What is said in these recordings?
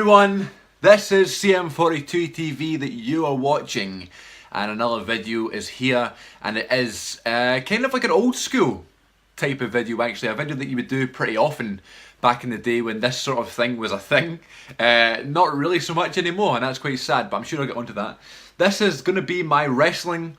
everyone, this is Cm42TV that you are watching, and another video is here, and it is kind of like an old school type of video actually, a video that you would do pretty often back in the day when this sort of thing was a thing. Not really so much anymore, and that's quite sad, but I'm sure I'll get onto that. This is going to be my wrestling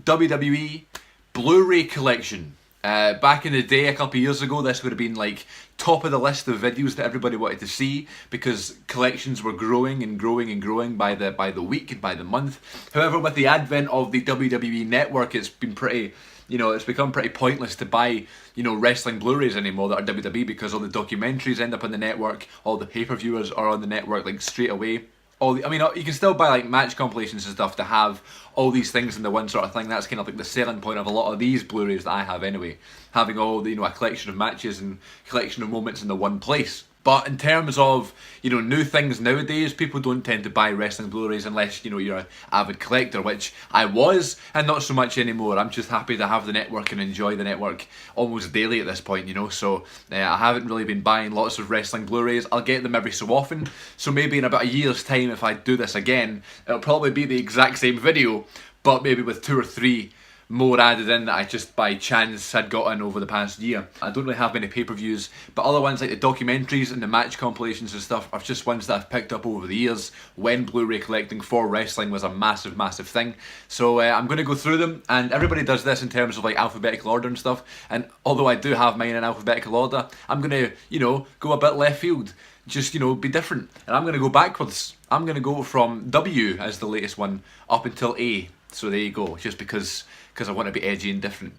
WWE Blu-ray collection. Back in the day, a couple of years ago, this would have been like top of the list of videos that everybody wanted to see because collections were growing and growing and growing by the week and by the month. However, with the advent of the WWE network, it's been pretty, it's become pretty pointless to buy, wrestling Blu-rays anymore that are WWE because all the documentaries end up on the network, all the pay-per-viewers are on the network like straight away. You can still buy like match compilations and stuff to have all these things in the one sort of thing. That's kind of like the selling point of a lot of these Blu-rays that I have anyway. Having all the, a collection of matches and collection of moments in the one place. But in terms of, new things nowadays, people don't tend to buy wrestling Blu-rays unless, you're an avid collector, which I was, and not so much anymore. I'm just happy to have the network and enjoy the network almost daily at this point, so I haven't really been buying lots of wrestling Blu-rays. I'll get them every so often, so maybe in about a year's time, if I do this again, it'll probably be the exact same video, but maybe with 2 or 3 more added in that I just by chance had gotten over the past year. I don't really have many pay-per-views, but other ones like the documentaries and the match compilations and stuff are just ones that I've picked up over the years when Blu-ray collecting for wrestling was a massive, massive thing. So I'm going to go through them, and everybody does this in terms of like alphabetical order and stuff, and although I do have mine in alphabetical order, I'm going to, go a bit left field. Just, be different. And I'm going to go backwards. I'm going to go from W as the latest one up until A. So there you go, just because I want to be edgy and different.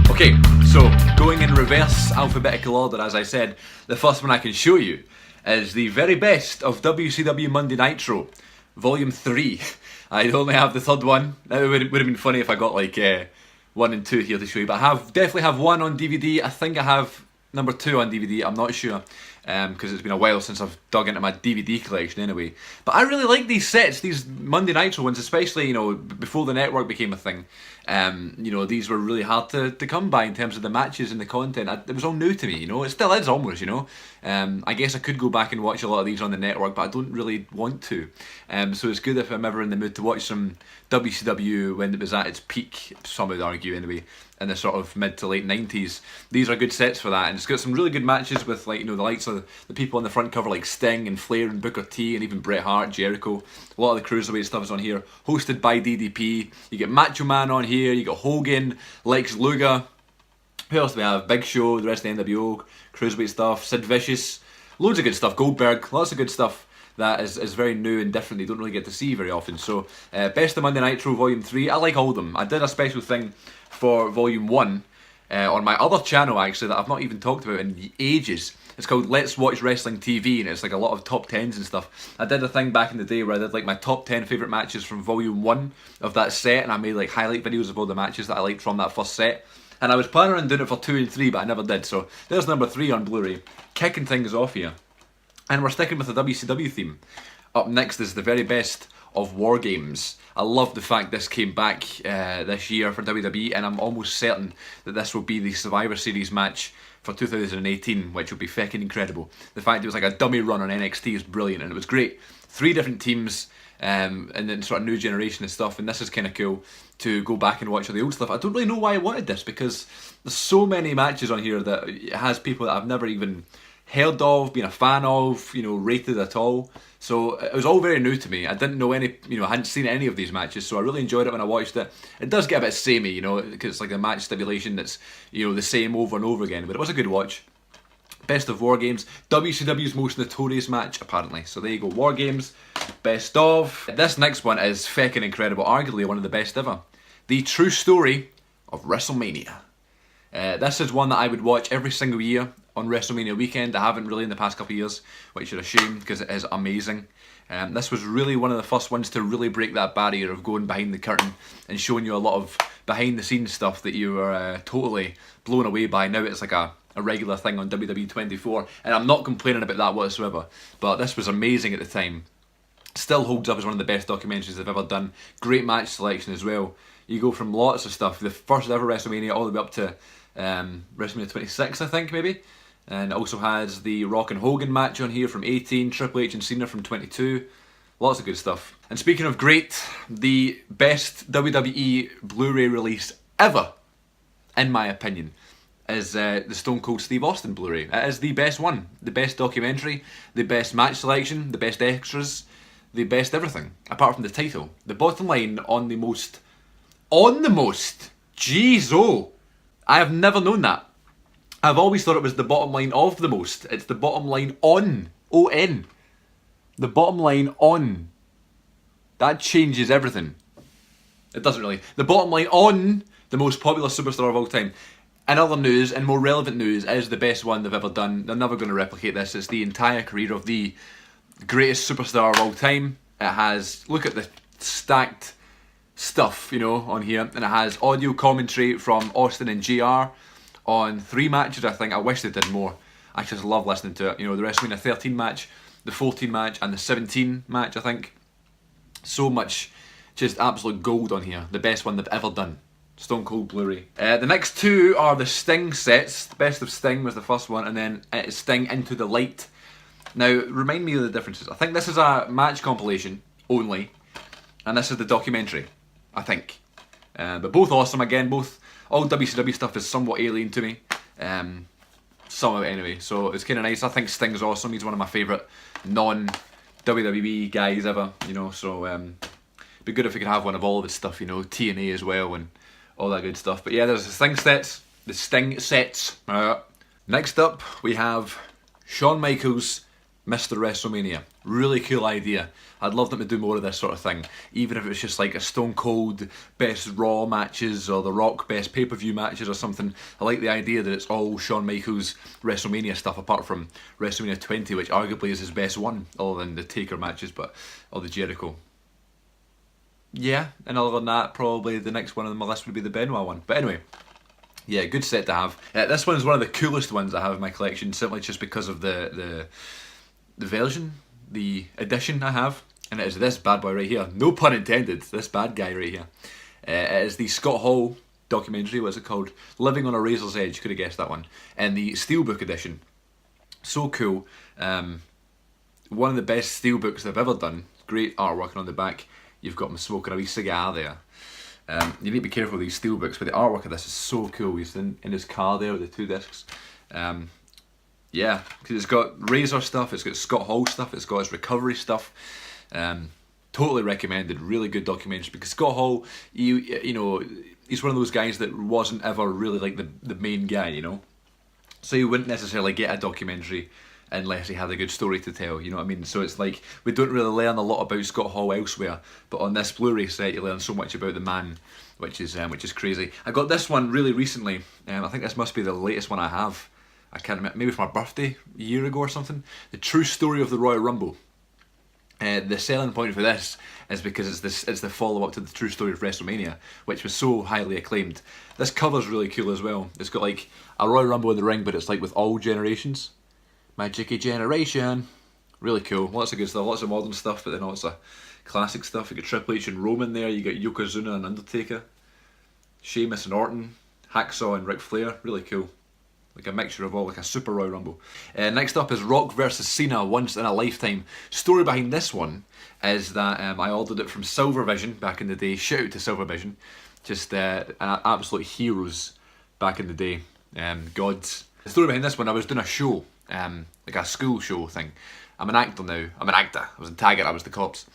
Okay, so going in reverse alphabetical order, as I said, the first one I can show you is the very best of WCW Monday Nitro, Volume 3. I only have the third one. It would have been funny if I got like 1 and 2 here to show you, but I definitely have 1 on DVD. I think I have number 2 on DVD, I'm not sure, because it's been a while since I've dug into my DVD collection anyway. But I really like these sets, these Monday Nitro ones, especially, before the network became a thing. These were really hard to come by in terms of the matches and the content. It was all new to me, it still is almost, I guess I could go back and watch a lot of these on the network, but I don't really want to. So it's good if I'm ever in the mood to watch some WCW when it was at its peak, some would argue anyway, in the sort of mid to late 90s. These are good sets for that, and it's got some really good matches with like, the likes of the people on the front cover like Sting and Flair and Booker T and even Bret Hart, Jericho. A lot of the Cruiserweight stuff is on here, hosted by DDP. You get Macho Man on here, you got Hogan, Lex Luger. Who else do we have? Big Show, the rest of the NWO, Cruiserweight stuff, Sid Vicious, loads of good stuff, Goldberg, lots of good stuff that is very new and different, you don't really get to see very often. So, Best of Monday Nitro Volume 3, I like all of them. I did a special thing for Volume 1 on my other channel actually that I've not even talked about in ages. It's called Let's Watch Wrestling TV, and it's like a lot of top 10s and stuff. I did a thing back in the day where I did like my top 10 favourite matches from Volume 1 of that set, and I made like highlight videos of all the matches that I liked from that first set. And I was planning on doing it for 2 and 3, but I never did, so there's number 3 on Blu-ray. Kicking things off here. And we're sticking with the WCW theme. Up next is the very best of Wargames. I love the fact this came back this year for WWE, and I'm almost certain that this will be the Survivor Series match for 2018, which will be feckin' incredible. The fact it was like a dummy run on NXT is brilliant, and it was great. 3 different teams, and then sort of new generation and stuff, and this is kind of cool to go back and watch all the old stuff. I don't really know why I wanted this, because there's so many matches on here that it has people that I've never even heard of, been a fan of, rated at all. So it was all very new to me. I didn't know any, I hadn't seen any of these matches, so I really enjoyed it when I watched it. It does get a bit samey, because it's like a match stipulation that's, the same over and over again, but it was a good watch. Best of Wargames, WCW's most notorious match, apparently. So there you go, Wargames, best of. This next one is feckin' incredible, arguably one of the best ever. The True Story of WrestleMania. This is one that I would watch every single year on WrestleMania weekend. I haven't really in the past couple of years, which is a shame because it is amazing. This was really one of the first ones to really break that barrier of going behind the curtain and showing you a lot of behind the scenes stuff that you were totally blown away by. Now it's like a regular thing on WWE 24, and I'm not complaining about that whatsoever, but this was amazing at the time. Still holds up as one of the best documentaries I've ever done. Great match selection as well. You go from lots of stuff, the first ever WrestleMania all the way up to WrestleMania 26, I think, maybe. And it also has the Rock and Hogan match on here from 18, Triple H and Cena from 22. Lots of good stuff. And speaking of great, the best WWE Blu-ray release ever, in my opinion, is the Stone Cold Steve Austin Blu-ray. It is the best one. The best documentary, the best match selection, the best extras, the best everything, apart from the title. The bottom line on the most... Jeez, oh! I have never known that. I've always thought it was the bottom line of the most. It's the bottom line on. O-N. The bottom line on. That changes everything. It doesn't really. The bottom line on the most popular superstar of all time. In other news, and more relevant news, is the best one they've ever done. They're never going to replicate this. It's the entire career of the greatest superstar of all time. It has, look at the stacked stuff, you know, on here. And it has audio commentary from Austin and JR on 3 matches, I think. I wish they did more. I just love listening to it. You know, the WrestleMania 13 match, the 14 match, and the 17 match, I think. So much just absolute gold on here. The best one they've ever done. Stone Cold Blu-ray. The next 2 are the Sting sets. The Best of Sting was the first one, and then Sting Into the Light. Now, remind me of the differences. I think this is a match compilation only, and this is the documentary, I think. But both awesome. Again, all WCW stuff is somewhat alien to me. Some of it anyway, so it's kind of nice. I think Sting's awesome. He's one of my favourite non-WWE guys ever, you know, so it'd be good if we could have one of all of his stuff, you know, TNA as well and all that good stuff. But yeah, there's the Sting sets. Next up, we have Shawn Michaels, Mr. WrestleMania. Really cool idea. I'd love them to do more of this sort of thing, even if it's just like a Stone Cold best Raw matches or The Rock best pay-per-view matches or something. I like the idea that it's all Shawn Michaels WrestleMania stuff, apart from WrestleMania 20, which arguably is his best one, other than the Taker matches, or the Jericho. Yeah, and other than that, probably the next one on my list would be the Benoit one. But anyway, yeah, good set to have. This one is one of the coolest ones I have in my collection, simply just because of the version, the edition I have. And it is this bad boy right here. No pun intended, this bad guy right here. It is the Scott Hall documentary, what's it called? Living on a Razor's Edge, could have guessed that one. And the Steelbook edition. So cool. One of the best steelbooks they've ever done. Great artwork, and on the back you've got him smoking a wee cigar there. You need to be careful with these steelbooks, but the artwork of this is so cool. He's in his car there with the 2 discs. Yeah, because it's got Razor stuff, it's got Scott Hall stuff, it's got his recovery stuff. Totally recommended. Really good documentary, because Scott Hall, you know, he's one of those guys that wasn't ever really like the main guy, you know. So you wouldn't necessarily get a documentary unless he had a good story to tell, you know what I mean? So it's like, we don't really learn a lot about Scott Hall elsewhere, but on this Blu-ray set you learn so much about the man, which is crazy. I got this one really recently. I think this must be the latest one I have. I can't remember, maybe for my birthday a year ago or something. The True Story of the Royal Rumble. The selling point for this is because it's the follow-up to the True Story of WrestleMania, which was so highly acclaimed. This cover's really cool as well. It's got like a Royal Rumble in the ring, but it's like with all generations. Magic generation. Really cool. Lots of good stuff, lots of modern stuff, but then lots of classic stuff. You got Triple H and Roman there, you got Yokozuna and Undertaker, Sheamus and Orton, Hacksaw and Ric Flair. Really cool. Like a mixture of all, like a Super Royal Rumble. Next up is Rock versus Cena, Once in a Lifetime. Story behind this one is that I ordered it from Silvervision back in the day. Shout out to Silvervision. Just absolute heroes back in the day. Gods. The story behind this one, I was doing a show, like a school show thing. I'm an actor now. I'm an actor. I was in Taggart, I was the cops.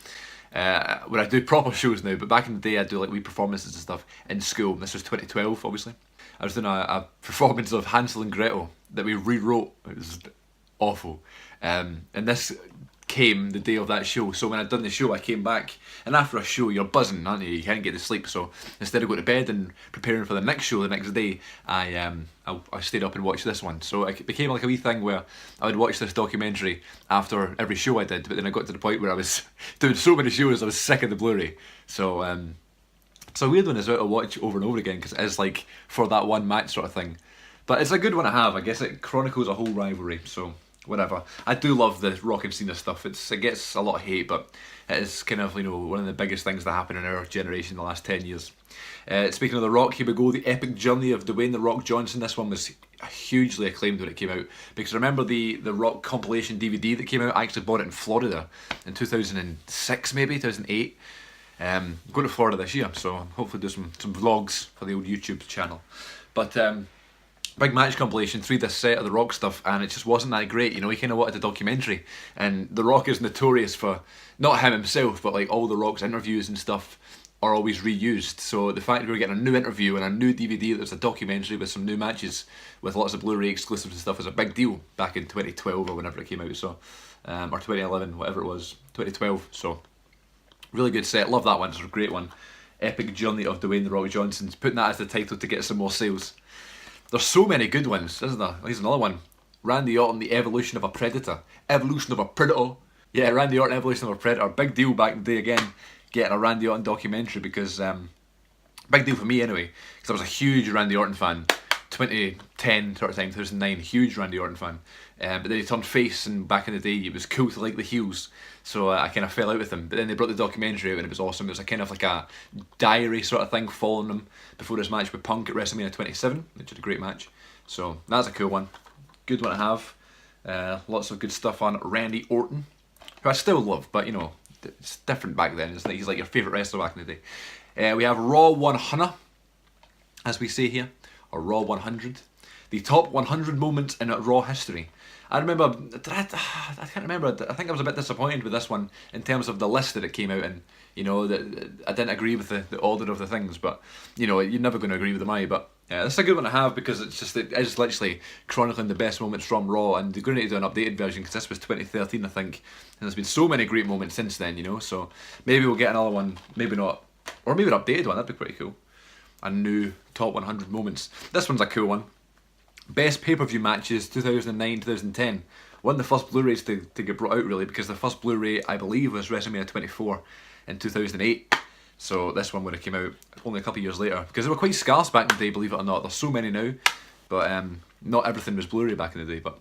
Where I do proper shows now, but back in the day I do like wee performances and stuff in school. This was 2012, obviously. I was doing a performance of Hansel and Gretel that we rewrote. It was awful. And this came the day of that show. So when I'd done the show, I came back, and after a show you're buzzing, aren't you? You can't get to sleep. So instead of going to bed and preparing for the next show the next day, I stayed up and watched this one. So it became like a wee thing where I would watch this documentary after every show I did. But then I got to the point where I was doing so many shows I was sick of the Blu-ray. So it's a weird one as well to watch over and over again, because it is like for that one match sort of thing. But it's a good one to have. I guess it chronicles a whole rivalry, so whatever. I do love the Rock and Cena stuff. It gets a lot of hate, but it is kind of, you know, one of the biggest things that happened in our generation in the last 10 years. Speaking of The Rock, here we go, the epic journey of Dwayne "The Rock" Johnson. This one was hugely acclaimed when it came out, because I remember the Rock compilation DVD that came out. I actually bought it in Florida in 2006, maybe 2008. I'm going to Florida this year, so hopefully do some vlogs for the old YouTube channel. But big match compilation, 3-disc set of The Rock stuff, and it just wasn't that great. You know, he kind of wanted a documentary, and The Rock is notorious for, not him himself, but like all The Rock's interviews and stuff are always reused. So the fact that we were getting a new interview and a new DVD that was a documentary with some new matches with lots of Blu-ray exclusives and stuff was a big deal back in 2012 or whenever it came out. So or 2011, whatever it was, 2012. So really good set, love that one. It's a great one. Epic journey of Dwayne "The Rock" Johnson. Putting that as the title to get some more sales. There's so many good ones, isn't there? Here's another one. Randy Orton, the evolution of a predator. Evolution of a predator. Yeah, Randy Orton, evolution of a predator. Big deal back in the day again, getting a Randy Orton documentary, because big deal for me anyway, because I was a huge Randy Orton fan. 2010 sort of time, 2009, huge Randy Orton fan. But then he turned face, and back in the day it was cool to like the heels, so I kind of fell out with him. But then they brought the documentary out and it was awesome. It was a kind of like a diary sort of thing following him before his match with Punk at WrestleMania 27, which was a great match. So that's a cool one, good one to have. Lots of good stuff on Randy Orton, who I still love, but you know, it's different back then. It's like he's like your favourite wrestler back in the day. We have Raw 100, as we say here, or Raw 100, the top 100 moments in Raw history. I remember, I can't remember, I think I was a bit disappointed with this one in terms of the list that it came out in. You know, that I didn't agree with the order of the things, but you know, you're never going to agree with them, but this is a good one to have, because it is literally chronicling the best moments from Raw, and they're going to do an updated version, because this was 2013 I think, and there's been so many great moments since then, you know, so maybe we'll get another one, maybe not, or maybe an updated one, that'd be pretty cool. A new top 100 moments. This one's a cool one. Best pay-per-view matches 2009-2010. One of the first Blu-rays to get brought out, really, because the first Blu-ray I believe was WrestleMania 24 in 2008. So this one would have came out only a couple of years later, because they were quite scarce back in the day, believe it or not. There's so many now, but not everything was Blu-ray back in the day. But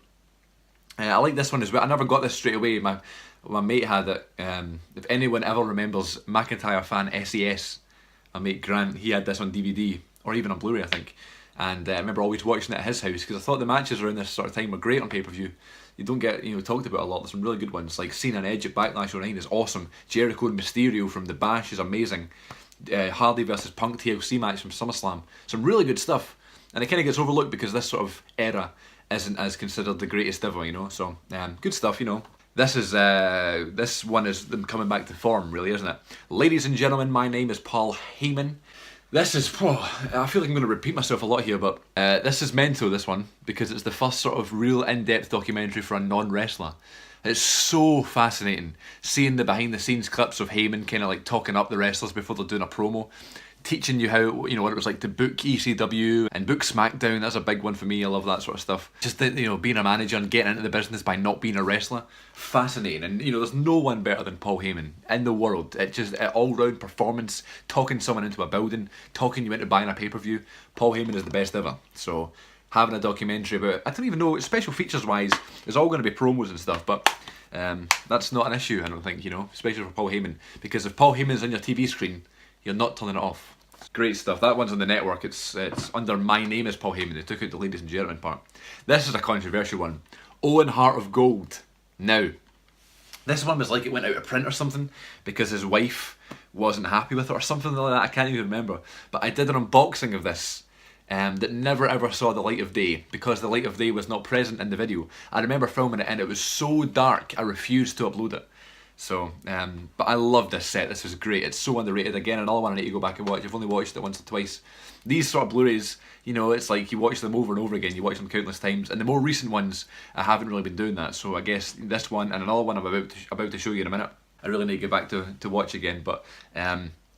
I like this one as well. I never got this straight away. My mate had it. If anyone ever remembers McIntyre fan SES, my mate Grant, he had this on DVD, or even on Blu-ray I think. And I remember always watching it at his house, because I thought the matches around this sort of time were great on pay-per-view. You don't get, you know, talked about a lot. There's some really good ones, like Cena and Edge at Backlash 09 is awesome. Jericho and Mysterio from The Bash is amazing. Hardy versus Punk TLC match from SummerSlam. Some really good stuff. And it kind of gets overlooked because this sort of era isn't as considered the greatest ever, you know. So, good stuff, you know. This one is them coming back to form, really, isn't it? Ladies and gentlemen, my name is Paul Heyman. This is, I feel like I'm going to repeat myself a lot here, but this is mental, this one, because it's the first sort of real in-depth documentary for a non-wrestler. It's so fascinating, seeing the behind-the-scenes clips of Heyman kind of like talking up the wrestlers before they're doing a promo, teaching you how, you know, what it was like to book ECW and book Smackdown. That's a big one for me. I love that sort of stuff. Just, you know, being a manager and getting into the business by not being a wrestler. Fascinating. And, you know, there's no one better than Paul Heyman in the world. It's just an all-round performance, talking someone into a building, talking you into buying a pay-per-view. Paul Heyman is the best ever. So, having a documentary about, I don't even know, special features-wise, it's all going to be promos and stuff, but that's not an issue, I don't think, you know, especially for Paul Heyman. Because if Paul Heyman's on your TV screen, you're not turning it off. Great stuff. That one's on the network. It's under My Name is Paul Heyman. They took out the ladies and gentlemen part. This is a controversial one. Owen Heart of Gold. Now, this one was like it went out of print or something because his wife wasn't happy with it or something like that. I can't even remember. But I did an unboxing of this that never ever saw the light of day because the light of day was not present in the video. I remember filming it and it was so dark I refused to upload it. So, but I love this set. This is great. It's so underrated. Again, another one I need to go back and watch. I've only watched it once or twice. These sort of Blu-rays, you know, it's like you watch them over and over again. You watch them countless times. And the more recent ones, I haven't really been doing that. So I guess this one and another one I'm about to show you in a minute, I really need to get back to watch again. But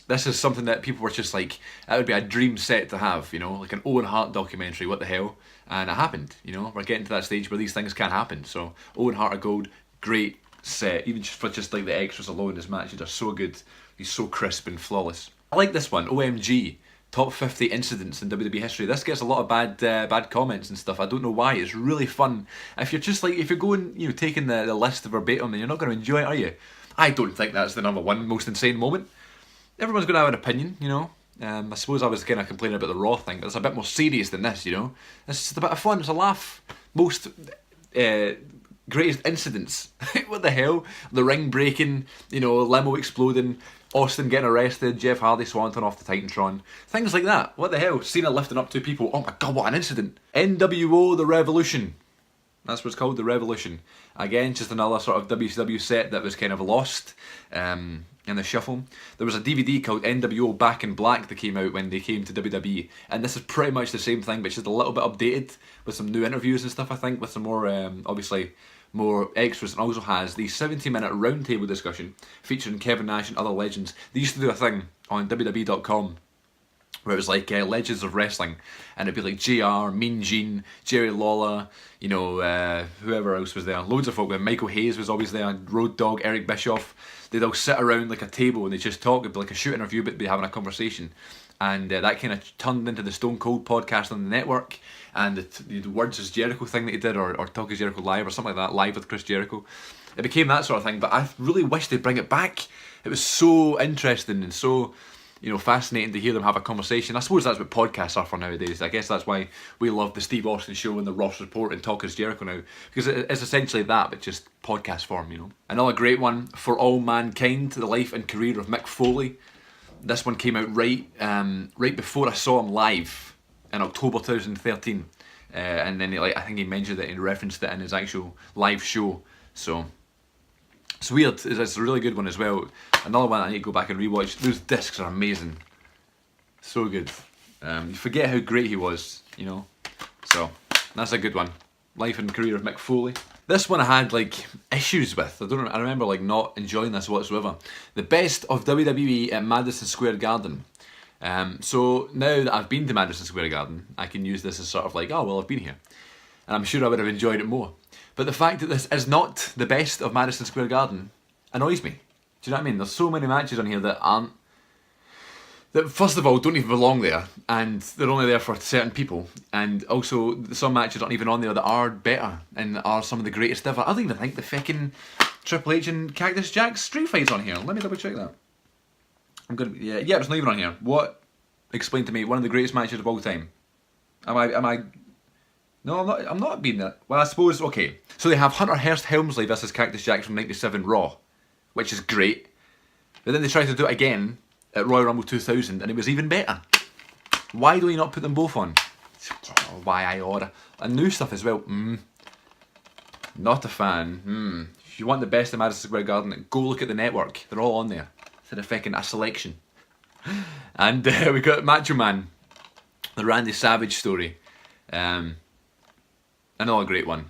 this is something that people were just like, that would be a dream set to have, you know, like an Owen Hart documentary. What the hell? And it happened, you know. We're getting to that stage where these things can happen. So Owen Hart of Gold, great set, even just for just like the extras alone. His matches are so good. He's so crisp and flawless. I like this one, OMG, Top 50 incidents in WWE history. This gets a lot of bad comments and stuff. I don't know why. It's really fun. If you're just like, if you're going, you know, taking the list verbatim, then you're not going to enjoy it, are you? I don't think that's the number one most insane moment. Everyone's going to have an opinion, you know. I suppose I was kind of complaining about the Raw thing, but it's a bit more serious than this, you know. It's just a bit of fun. It's a laugh. Most greatest incidents. What the hell? The ring breaking, you know, limo exploding, Austin getting arrested, Jeff Hardy swanton off the Titantron. Things like that. What the hell? Cena lifting up two people. Oh my god, what an incident. NWO The Revolution. That's what it's called, The Revolution. Again, just another sort of WCW set that was kind of lost in the shuffle. There was a DVD called NWO Back in Black that came out when they came to WWE, and this is pretty much the same thing, but just a little bit updated with some new interviews and stuff, I think, with some more, obviously, more extras, and also has the 70-minute roundtable discussion featuring Kevin Nash and other legends. They used to do a thing on WWE.com where it was like Legends of Wrestling, and it'd be like JR, Mean Gene, Jerry Lawler, you know, whoever else was there. Loads of folk. Michael Hayes was always there, Road Dogg, Eric Bischoff. They'd all sit around like a table and they just talk. It'd be like a shoot interview, but they'd be having a conversation. And that kind of turned into the Stone Cold podcast on the network, and the Words as Jericho thing that he did, or Talk as Jericho Live, or something like that, Live with Chris Jericho. It became that sort of thing, but I really wish they'd bring it back. It was so interesting and so, you know, fascinating to hear them have a conversation. I suppose that's what podcasts are for nowadays. I guess that's why we love the Steve Austin Show and the Ross Report and Talk as Jericho now, because it's essentially that, but just podcast form, you know. Another great one, For All Mankind, the life and career of Mick Foley. This one came out right before I saw him live in October 2013, and then I think he mentioned it and referenced it in his actual live show. So it's weird. It's a really good one as well. Another one I need to go back and rewatch. Those discs are amazing, so good. You forget how great he was, you know. So that's a good one. Life and career of Mick Foley. This one I had like issues with. I remember like not enjoying this whatsoever. The best of WWE at Madison Square Garden. So now that I've been to Madison Square Garden, I can use this as sort of like, oh well, I've been here, and I'm sure I would have enjoyed it more. But the fact that this is not the best of Madison Square Garden annoys me. Do you know what I mean? There's so many matches on here that aren't, that first of all don't even belong there, and they're only there for certain people, and also some matches aren't even on there that are better and are some of the greatest ever. I don't even think the fucking Triple H and Cactus Jack's street fight's on here. Let me double check that. Yeah, it's not even on here. What? Explain to me one of the greatest matches of all time. Am I? No, I'm not being that. Well, I suppose, okay. So they have Hunter Hearst Helmsley versus Cactus Jack from '97 Raw, which is great. But then they tried to do it again at Royal Rumble 2000, and it was even better. Why do you not put them both on? Oh, why I order. And new stuff as well. Not a fan. If you want the best of Madison Square Garden, go look at the network. They're all on there. Instead of fucking a selection. And we got Macho Man, the Randy Savage story. Another great one.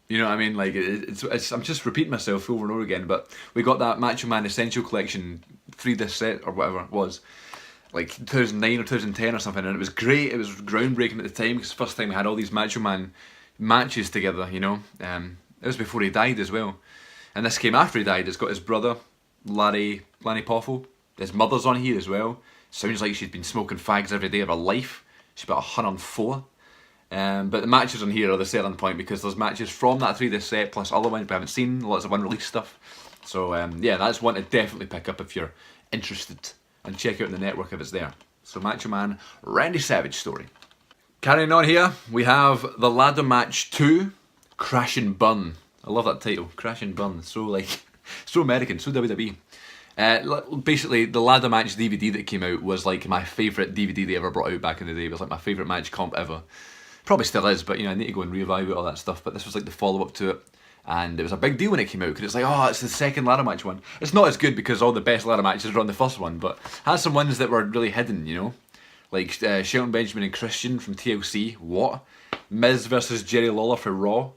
You know what I mean? Like it's I'm just repeating myself over and over again, but we got that Macho Man Essential Collection 3-disc set or whatever it was, like 2009 or 2010 or something, and it was great. It was groundbreaking at the time because the first time we had all these Macho Man matches together. You know, it was before he died as well, and this came after he died. It's got his brother Lanny Poffo. His mother's on here as well. Sounds like she's been smoking fags every day of her life. She's about 104. But the matches on here are the selling point because there's matches from that 3-disc set plus other ones we haven't seen, lots of unreleased stuff. So yeah, that's one to definitely pick up if you're interested, and check out the network if it's there. So Macho Man, Randy Savage story. Carrying on here, we have the Ladder Match 2, Crash and Burn. I love that title, Crash and Burn. So like, so American, so WWE. Basically, the Ladder Match DVD that came out was like my favourite DVD they ever brought out back in the day. It was like my favourite match comp ever. Probably still is, but you know, I need to go and reevaluate all that stuff. But this was like the follow-up to it, and it was a big deal when it came out because it's like, oh, it's the second ladder match one. It's not as good because all the best ladder matches are on the first one, but has some ones that were really hidden, you know, like Shelton Benjamin and Christian from TLC. What? Miz versus Jerry Lawler for Raw.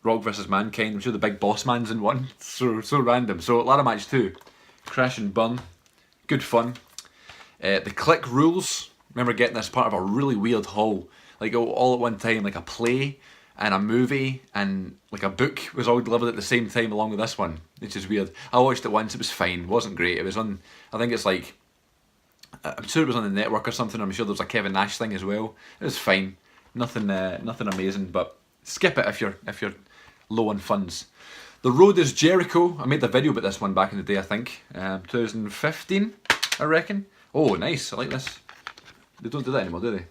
Rock versus Mankind. I'm sure the Big Boss Man's in one. So random. So ladder match 2, Crash and Burn. Good fun. The Clique rules. Remember getting this part of a really weird haul. Like all at one time, like a play and a movie and like a book was all delivered at the same time along with this one, which is weird. I watched it once, it was fine, wasn't great. It was on, I think it's like I'm sure it was on the network or something. I'm sure there was a Kevin Nash thing as well. It was fine, nothing amazing, but skip it if you're low on funds. The Road is Jericho. I made a video about this one back in the day, I think, 2015, I reckon. Oh, nice! I like this. They don't do that anymore, do they?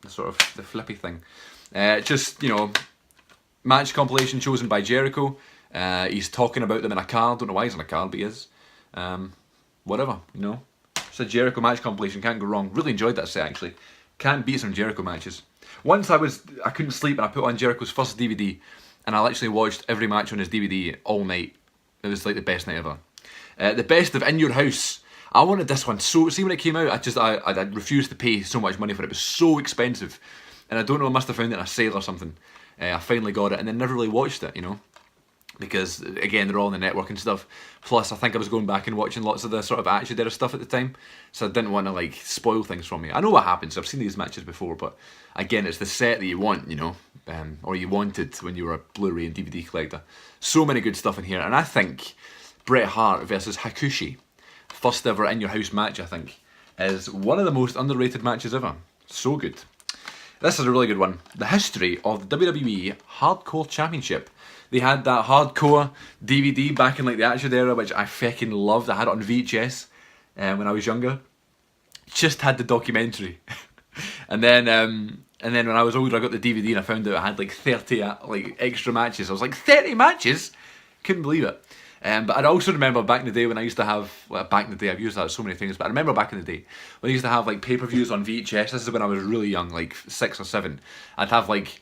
The sort of the flippy thing. Just, you know, match compilation chosen by Jericho. He's talking about them in a card. Don't know why he's in a card, but he is. Whatever, you know. It's a Jericho match compilation. Can't go wrong. Really enjoyed that set, actually. Can't beat some Jericho matches. Once I couldn't sleep and I put on Jericho's first DVD, and I literally watched every match on his DVD all night. It was like the best night ever. The best of In Your House. I wanted this one so. See, when it came out, I refused to pay so much money for it. It was so expensive, and I don't know. I must have found it in a sale or something. I finally got it, and then never really watched it. You know, because again, they're all on the network and stuff. Plus, I think I was going back and watching lots of the sort of Attitude Era stuff at the time, so I didn't want to like spoil things from me. I know what happens. I've seen these matches before, but again, it's the set that you want, you know, or you wanted when you were a Blu-ray and DVD collector. So many good stuff in here, and I think Bret Hart versus Hakushi, first ever In Your House match, I think, is one of the most underrated matches ever. So good. This is a really good one. The history of the WWE Hardcore Championship. They had that Hardcore DVD back in like the Attitude Era, which I fucking loved. I had it on VHS when I was younger. Just had the documentary. and then when I was older, I got the DVD and I found out I had like 30 like extra matches. I was like, 30 matches? Couldn't believe it. But I also remember back in the day when I used to have, well, back in the day, I've used that so many things, but I remember back in the day when I used to have like pay-per-views on VHS. This is when I was really young, like 6 or 7. I'd have like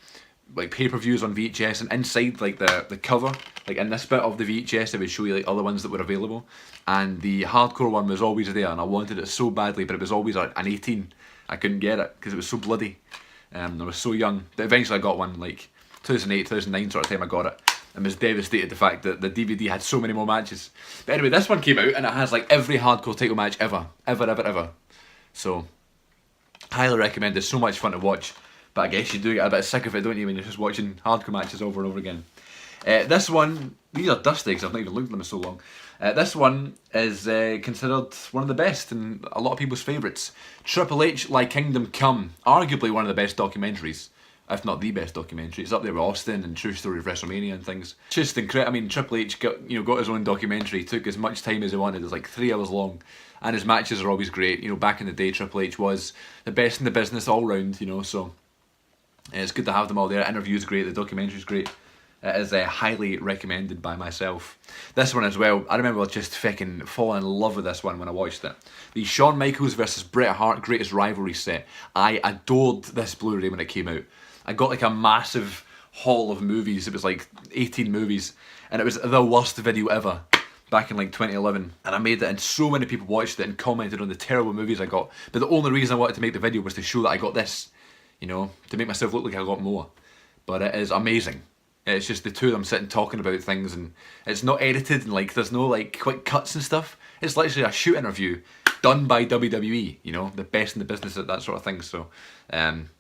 pay-per-views on VHS, and inside like the cover, like in this bit of the VHS, it would show you like other ones that were available, and the Hardcore one was always there, and I wanted it so badly, but it was always an 18. I couldn't get it because it was so bloody. I was so young, but eventually I got one like 2008, 2009 sort of time. I got it and was devastated the fact that the DVD had so many more matches. But anyway, this one came out and it has like every Hardcore title match ever. So highly recommend. It's so much fun to watch, but I guess you do get a bit sick of it, don't you, when you're just watching Hardcore matches over and over again. This one, these are dusty because I've not even looked at them in so long. This one is considered one of the best and a lot of people's favourites. Triple H, Like Kingdom Come, arguably one of the best documentaries, if not the best documentary. It's up there with Austin and True Story of WrestleMania and things. Just incredible. I mean, Triple H got his own documentary, took as much time as he wanted. It was like 3 hours long, and his matches are always great. You know, back in the day, Triple H was the best in the business all round. You know, so it's good to have them all there. Interview's great, the documentary's great. It is highly recommended by myself. This one as well, I remember just fucking falling in love with this one when I watched it. The Shawn Michaels versus Bret Hart Greatest Rivalry set. I adored this Blu-ray when it came out. I got like a massive haul of movies. It was like 18 movies, and it was the worst video ever back in like 2011. And I made it, and so many people watched it and commented on the terrible movies I got. But the only reason I wanted to make the video was to show that I got this, you know, to make myself look like I got more. But it is amazing. It's just the two of them sitting talking about things, and it's not edited, and like there's no like quick cuts and stuff. It's literally a shoot interview done by WWE, you know, the best in the business at that sort of thing. So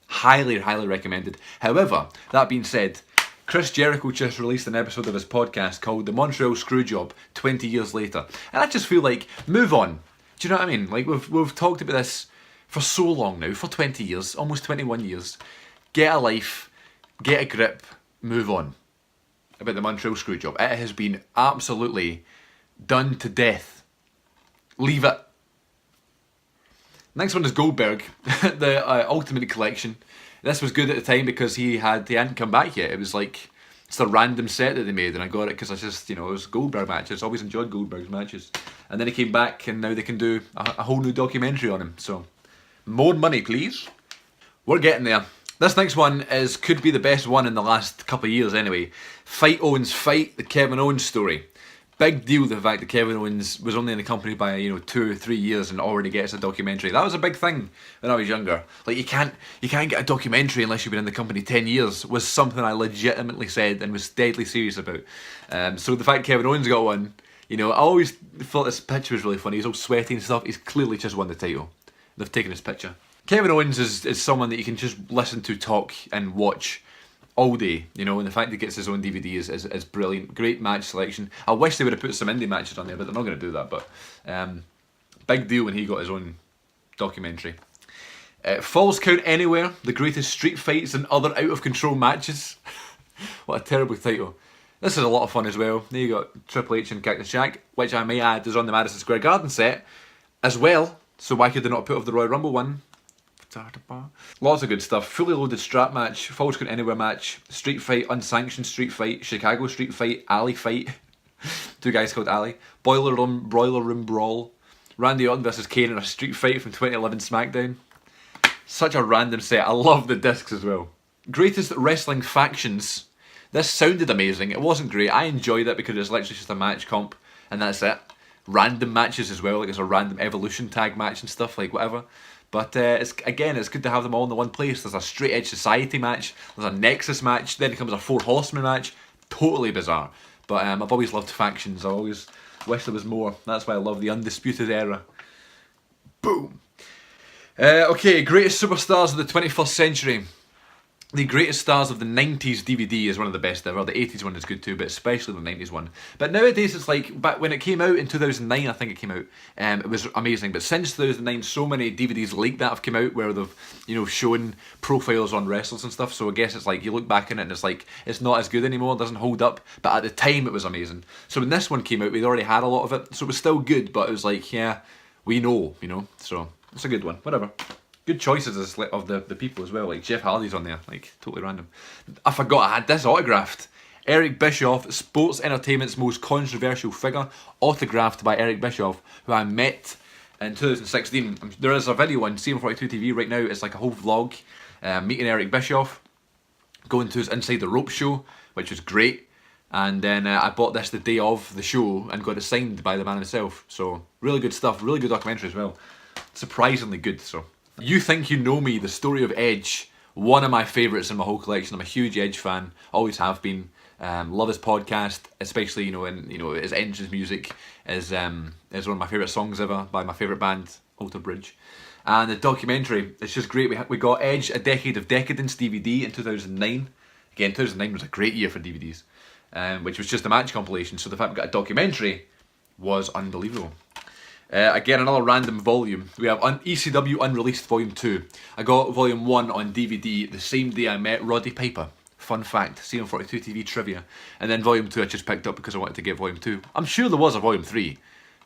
highly recommended. However, that being said, Chris Jericho just released an episode of his podcast called The Montreal Screwjob 20 years later, and I just feel like, move on. Do you know what I mean? Like we've talked about this for so long now, for 20 years, almost 21 years. Get a life, get a grip, move on about the Montreal Screwjob. It has been absolutely done to death. Leave it. Next one is Goldberg, the Ultimate Collection. This was good at the time because he hadn't come back yet. It was like just a random set that they made, and I got it because I just, you know, it was Goldberg matches. I always enjoyed Goldberg's matches. And then he came back, and now they can do a whole new documentary on him. So, more money, please. We're getting there. This next one could be the best one in the last couple of years anyway. Fight Owens Fight, the Kevin Owens story. Big deal, the fact that Kevin Owens was only in the company by 2 or 3 years and already gets a documentary. That was a big thing when I was younger. Like you can't get a documentary unless you've been in the company 10 years was something I legitimately said and was deadly serious about. So the fact Kevin Owens got one, I always thought this picture was really funny. He's all sweaty and stuff. He's clearly just won the title. They've taken his picture. Kevin Owens is someone that you can just listen to talk and watch all day, and the fact that he gets his own DVD is brilliant. Great match selection. I wish they would have put some indie matches on there, but they're not going to do that. But big deal when he got his own documentary. Falls Count Anywhere, the greatest street fights and other out of control matches. What a terrible title. This is a lot of fun as well. There you got Triple H and Cactus Jack, which I may add is on the Madison Square Garden set as well. So why could they not put off the Royal Rumble one? Lots of good stuff. Fully loaded strap match, Falls Count Anywhere match, street fight, unsanctioned street fight, Chicago street fight, alley fight. Two guys called Alley. Boiler room brawl. Randy Orton versus Kane in a street fight from 2011 Smackdown. Such a random set. I love the discs as well. Greatest wrestling factions. This sounded amazing. It wasn't great. I enjoyed it because it's literally just a match comp and that's it. Random matches as well, like it's a random Evolution tag match and stuff, like whatever. But it's good to have them all in the one place. There's a Straight Edge Society match, there's a Nexus match, then it comes a Four Horsemen match. Totally bizarre. But I've always loved factions. I always wish there was more. That's why I love the Undisputed Era. Boom. Okay, greatest superstars of the 21st century. The greatest stars of the 90s DVD is one of the best ever. The 80s one is good too, but especially the 90s one. But nowadays it's like, back when it came out in 2009, I think it came out, it was amazing. But since 2009, so many DVDs like that have come out where they've, you know, shown profiles on wrestlers and stuff. So I guess it's like, you look back on it and it's like, it's not as good anymore, it doesn't hold up. But at the time it was amazing. So when this one came out, we'd already had a lot of it. So it was still good, but it was like, yeah, we know, you know. So it's a good one, whatever. Good choices of the people as well, like Jeff Hardy's on there, like totally random. I forgot I had this autographed. Eric Bischoff, sports entertainment's most controversial figure, autographed by Eric Bischoff, who I met in 2016. There is a video on Cm42TV right now, it's like a whole vlog, meeting Eric Bischoff, going to his Inside the Rope show, which was great. And then I bought this the day of the show and got it signed by the man himself. So really good stuff, really good documentary as well. Surprisingly good, so. You Think You Know Me, the story of Edge, one of my favourites in my whole collection. I'm a huge Edge fan, always have been. Love his podcast, especially his entrance music is one of my favourite songs ever by my favourite band, Alter Bridge. And the documentary, it's just great. We got Edge, A Decade of Decadence DVD in 2009. Again, 2009 was a great year for DVDs, which was just a match compilation. So the fact we got a documentary was unbelievable. Again, another random volume. We have ECW Unreleased Volume 2. I got Volume 1 on DVD the same day I met Roddy Piper. Fun fact, Cm42TV trivia. And then Volume 2 I just picked up because I wanted to get Volume 2. I'm sure there was a Volume 3.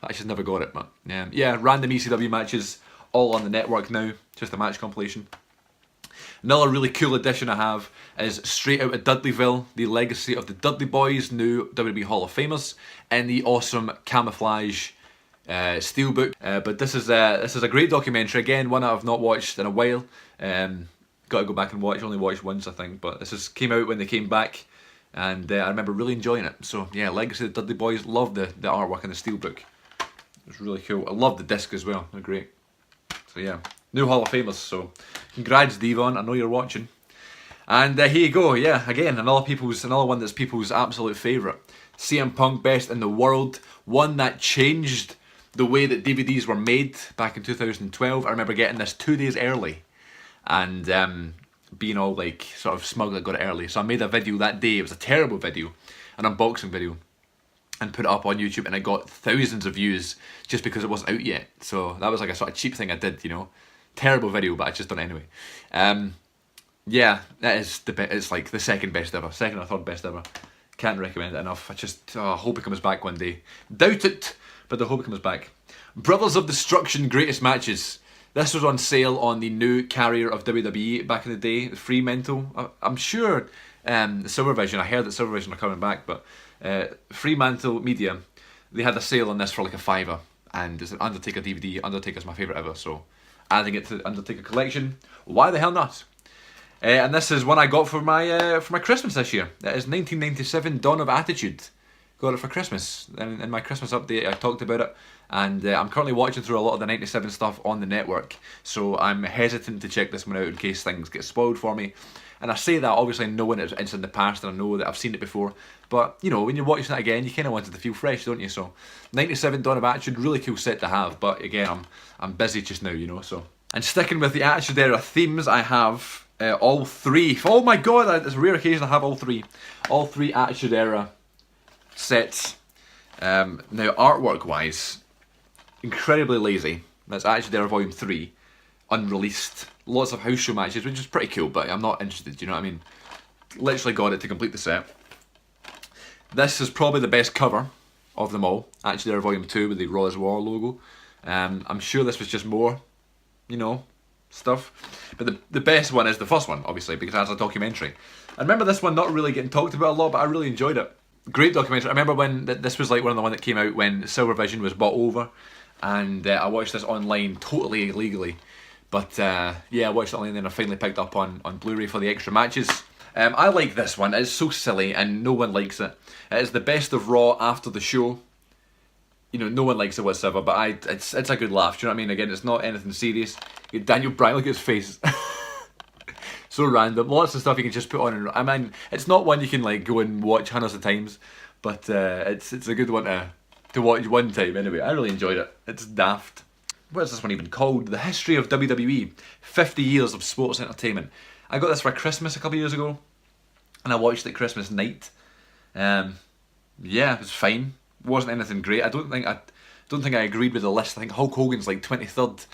I just never got it, but yeah, random ECW matches, all on the network now. Just a match compilation. Another really cool addition I have is Straight Out of Dudleyville, the legacy of the Dudley Boyz, new WWE Hall of Famers, and the awesome camouflage steelbook. But this is a great documentary. Again, one I've not watched in a while. Got to go back and watch. Only watched once, I think. But this came out when they came back, and I remember really enjoying it. So yeah, legacy of the Dudley Boyz. Love the artwork in the steelbook. It was really cool. I love the disc as well. They're great. So yeah, new Hall of Famers. So congrats, Devon. I know you're watching. And here you go. Yeah, again, another one that's people's absolute favourite. CM Punk, best in the world. One that changed the way that DVDs were made back in 2012. I remember getting this 2 days early and being all like sort of smug that I got it early. So I made a video that day. It was a terrible video, an unboxing video, and put it up on YouTube, and I got thousands of views just because it wasn't out yet. So that was like a sort of cheap thing I did, you know. Terrible video, but I just done it anyway. Yeah, that is it's like the second best ever, second or third best ever. Can't recommend it enough. I just hope it comes back one day. Doubt it, but I hope it comes back. Brothers of Destruction Greatest Matches. This was on sale on the new carrier of WWE back in the day, Fremantle. I'm sure Silvervision, I heard that Silvervision are coming back, but Fremantle Media, they had a sale on this for like a $5, and it's an Undertaker DVD. Undertaker's my favourite ever, so adding it to the Undertaker collection, why the hell not? And this is one I got for my Christmas this year. It is 1997 Dawn of Attitude. Got it for Christmas. And in my Christmas update I talked about it. And I'm currently watching through a lot of the 97 stuff on the network. So I'm hesitant to check this one out in case things get spoiled for me. And I say that obviously knowing it's in the past and I know that I've seen it before. But, you know, when you're watching it again, you kind of want it to feel fresh, don't you? So, 97 Dawn of Attitude, really cool set to have. But again, I'm busy just now, you know, so. And sticking with the Attitude Era themes, I have all three. Oh my god, it's a rare occasion I have all three. All three Attitude Era sets. Now, artwork-wise, incredibly lazy. That's Attitude Era Volume 3. unreleased. Lots of house show matches, which is pretty cool, but I'm not interested, you know what I mean? Literally got it to complete the set. This is probably the best cover of them all. Actually, they're Volume 2 with the Raw is War logo. I'm sure this was just more, you know, stuff. But the best one is the first one, obviously, because it has a documentary. I remember this one not really getting talked about a lot, but I really enjoyed it. Great documentary. I remember when this was like one of the ones that came out when Silver Vision was bought over, and I watched this online totally illegally. But yeah, I watched it online and then I finally picked up on Blu-ray for the extra matches. I like this one. It's so silly and no one likes it. It is the best of Raw after the show. You know, no one likes it whatsoever, but it's a good laugh. Do you know what I mean? Again, it's not anything serious. Daniel Bryan, look at his face. So random. Lots of stuff you can just put on. And I mean, it's not one you can like go and watch hundreds of times, but it's a good one to watch one time anyway. I really enjoyed it. It's daft. What is this one even called? The History of WWE, 50 Years of Sports Entertainment. I got this for Christmas a couple of years ago, and I watched it Christmas night. Yeah, it was fine. Wasn't anything great. I don't think I agreed with the list. I think Hulk Hogan's like 23rd,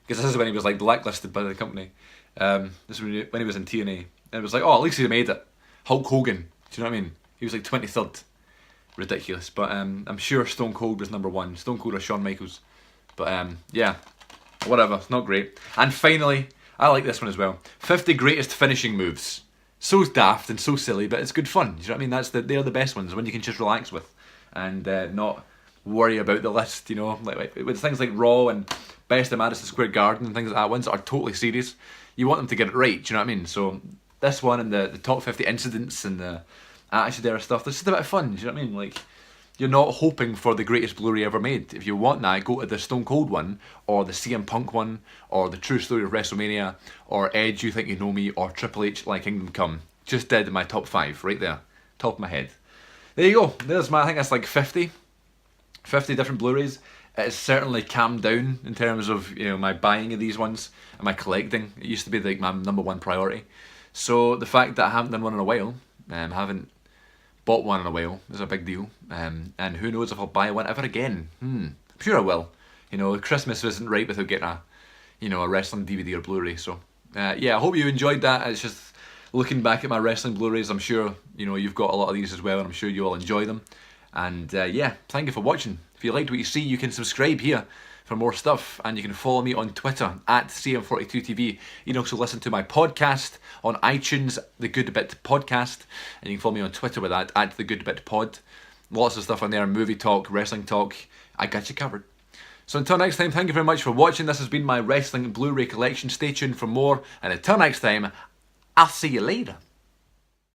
because this is when he was like blacklisted by the company. This is when he was in TNA, and it was like, oh, at least he made it. Hulk Hogan, do you know what I mean? He was like 23rd. Ridiculous. But I'm sure Stone Cold was #1. Stone Cold or Shawn Michaels. But yeah, whatever. It's not great. And finally, I like this one as well. 50 greatest finishing moves. So daft and so silly, but it's good fun. Do you know what I mean? They're the best ones. The one you can just relax with, and not worry about the list. You know, like with things like Raw and Best of Madison Square Garden and things like that. Ones that are totally serious. You want them to get it right. Do you know what I mean? So this one and the top 50 incidents and the Attitude Era stuff. This is a bit of fun. Do you know what I mean? Like, you're not hoping for the greatest Blu-ray ever made. If you want that, go to the Stone Cold one, or the CM Punk one, or the True Story of WrestleMania, or Edge, You Think You Know Me, or Triple H, Like Kingdom Come. Just did my top 5 right there, top of my head. There you go. There's my, I think that's like 50 different Blu-rays. It's certainly calmed down in terms of, you know, my buying of these ones and my collecting. It used to be like my #1 priority. So the fact that I haven't done one in a while, haven't bought one in a while, is a big deal. And who knows if I'll buy one ever again. I'm sure I will. You know, Christmas isn't right without getting a wrestling DVD or Blu-ray. So yeah, I hope you enjoyed that. It's just looking back at my wrestling Blu-rays. I'm sure you've got a lot of these as well, and I'm sure you all enjoy them. And yeah, thank you for watching. If you liked what you see, you can subscribe here for more stuff, and you can follow me on Twitter at Cm42TV. You can also listen to my podcast on iTunes, The Good Bit Podcast, and you can follow me on Twitter with that at The Good Bit Pod. Lots of stuff on there, movie talk, wrestling talk. I got you covered. So until next time, thank you very much for watching. This has been my wrestling Blu-ray collection. Stay tuned for more, and until next time, I'll see you later.